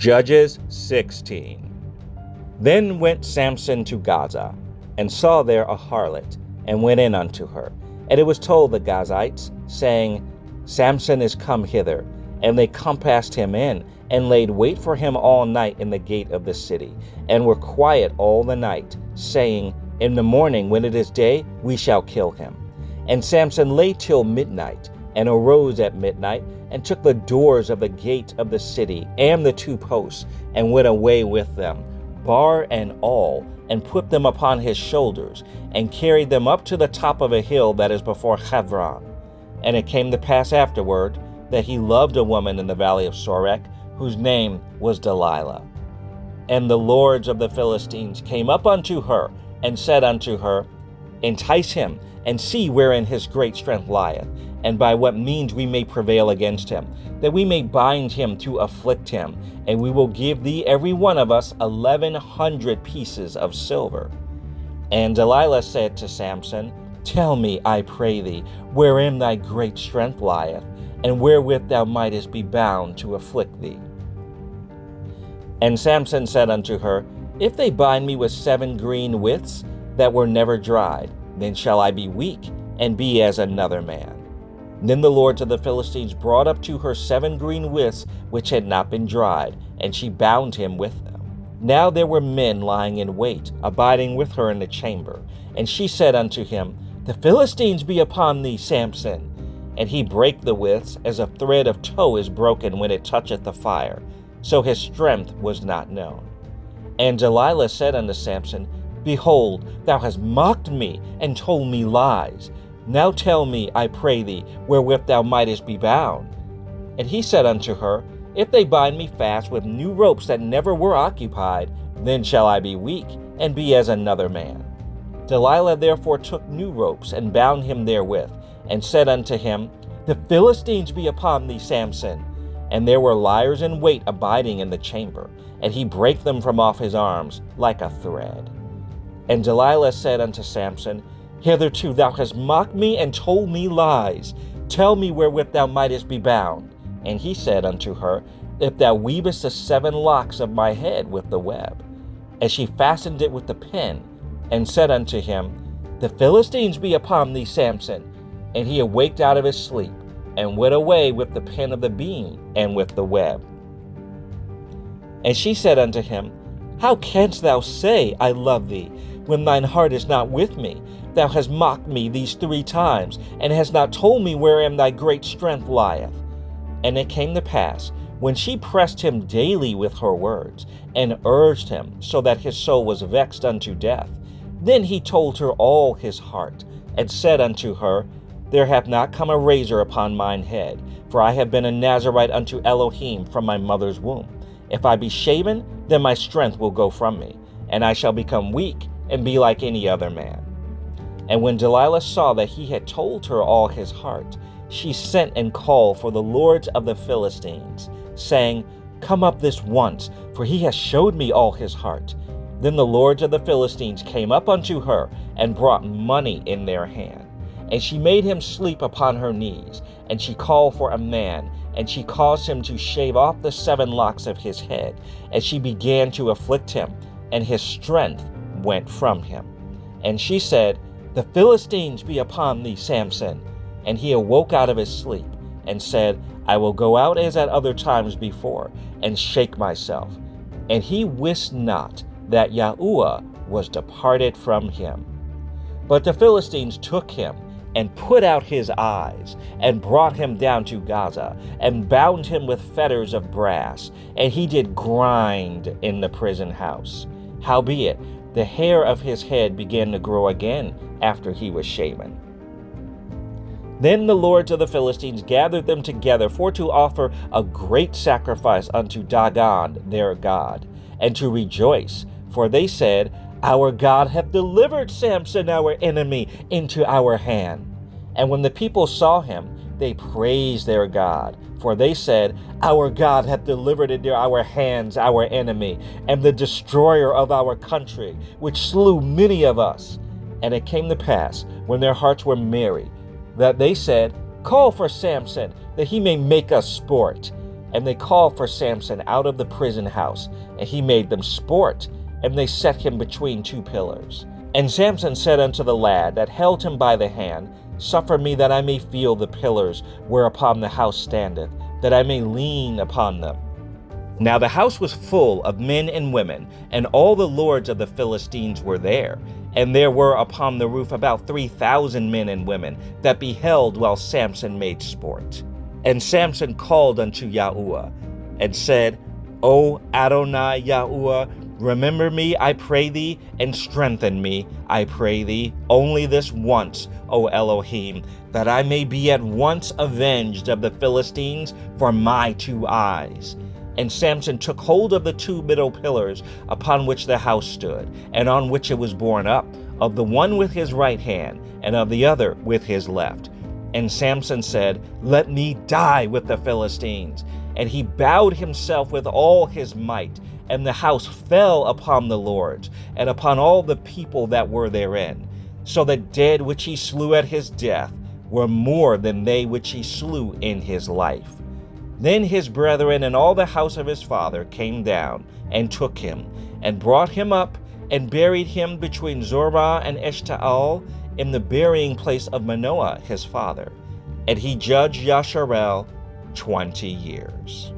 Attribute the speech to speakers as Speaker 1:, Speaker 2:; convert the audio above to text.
Speaker 1: Judges 16. Then went Samson to Gaza, and saw there a harlot, and went in unto her. And it was told the Gazites, saying, Samson is come hither. And they compassed him in, and laid wait for him all night in the gate of the city, and were quiet all the night, saying, In the morning, when it is day, we shall kill him. And Samson lay till midnight, and arose at midnight, and took the doors of the gate of the city, and the 2 posts, and went away with them, bar and all, and put them upon his shoulders, and carried them up to the top of a hill that is before Hebron. And it came to pass afterward, that he loved a woman in the valley of Sorek, whose name was Delilah. And the lords of the Philistines came up unto her, and said unto her, Entice him, and see wherein his great strength lieth, and by what means we may prevail against him, that we may bind him to afflict him, and we will give thee every one of us 1,100 pieces of silver. And Delilah said to Samson, Tell me, I pray thee, wherein thy great strength lieth, and wherewith thou mightest be bound to afflict thee. And Samson said unto her, If they bind me with 7 green withs that were never dried, then shall I be weak, and be as another man. Then the lords of the Philistines brought up to her 7 green withs which had not been dried, and she bound him with them. Now there were men lying in wait, abiding with her in the chamber. And she said unto him, The Philistines be upon thee, Samson. And he brake the withs, as a thread of tow is broken when it toucheth the fire. So his strength was not known. And Delilah said unto Samson, Behold, thou hast mocked me, and told me lies. Now tell me, I pray thee, wherewith thou mightest be bound. And he said unto her, If they bind me fast with new ropes that never were occupied, then shall I be weak, and be as another man. Delilah therefore took new ropes, and bound him therewith, and said unto him, The Philistines be upon thee, Samson. And there were liers in wait abiding in the chamber, and he brake them from off his arms like a thread. And Delilah said unto Samson, Hitherto thou hast mocked me and told me lies. Tell me wherewith thou mightest be bound. And he said unto her, If thou weavest the 7 locks of my head with the web. And she fastened it with the pin, and said unto him, The Philistines be upon thee, Samson. And he awaked out of his sleep, and went away with the pin of the beam, and with the web. And she said unto him, How canst thou say, I love thee, when thine heart is not with me? Thou hast mocked me these 3 times, and hast not told me wherein thy great strength lieth. And it came to pass, when she pressed him daily with her words, and urged him, so that his soul was vexed unto death, then he told her all his heart, and said unto her, There hath not come a razor upon mine head, for I have been a Nazarite unto Elohim from my mother's womb. If I be shaven, then my strength will go from me, and I shall become weak, and be like any other man. And when Delilah saw that he had told her all his heart, she sent and called for the lords of the Philistines, saying, Come up this once, for he has showed me all his heart. Then the lords of the Philistines came up unto her, and brought money in their hand. And she made him sleep upon her knees, and she called for a man, and she caused him to shave off the 7 locks of his head, and she began to afflict him, and his strength went from him. And she said, The Philistines be upon thee, Samson. And he awoke out of his sleep, and said, I will go out as at other times before, and shake myself. And he wist not that Yahuwah was departed from him. But the Philistines took him, and put out his eyes, and brought him down to Gaza, and bound him with fetters of brass, and he did grind in the prison house. Howbeit, the hair of his head began to grow again after he was shaven. Then the lords of the Philistines gathered them together for to offer a great sacrifice unto Dagon their god, and to rejoice, for they said, Our God hath delivered Samson our enemy into our hand. And when the people saw him, they praised their God, for they said, Our God hath delivered into our hands our enemy, and the destroyer of our country, which slew many of us. And it came to pass, when their hearts were merry, that they said, Call for Samson, that he may make us sport. And they called for Samson out of the prison house, and he made them sport, and they set him between two pillars. And Samson said unto the lad that held him by the hand, Suffer me that I may feel the pillars whereupon the house standeth, that I may lean upon them. Now the house was full of men and women, and all the lords of the Philistines were there. And there were upon the roof about 3,000 men and women that beheld while Samson made sport. And Samson called unto Yahuwah, and said, O Adonai Yahuwah, remember me, I pray thee, and strengthen me, I pray thee, only this once, O Elohim, that I may be at once avenged of the Philistines for my 2 eyes. And Samson took hold of the 2 middle pillars upon which the house stood, and on which it was borne up, of the one with his right hand, and of the other with his left. And Samson said, Let me die with the Philistines. And he bowed himself with all his might, and the house fell upon the lords, and upon all the people that were therein. So the dead which he slew at his death were more than they which he slew in his life. Then his brethren and all the house of his father came down, and took him, and brought him up, and buried him between Zorah and Eshtaol, in the burying place of Manoah his father. And he judged Yasharel 20 years.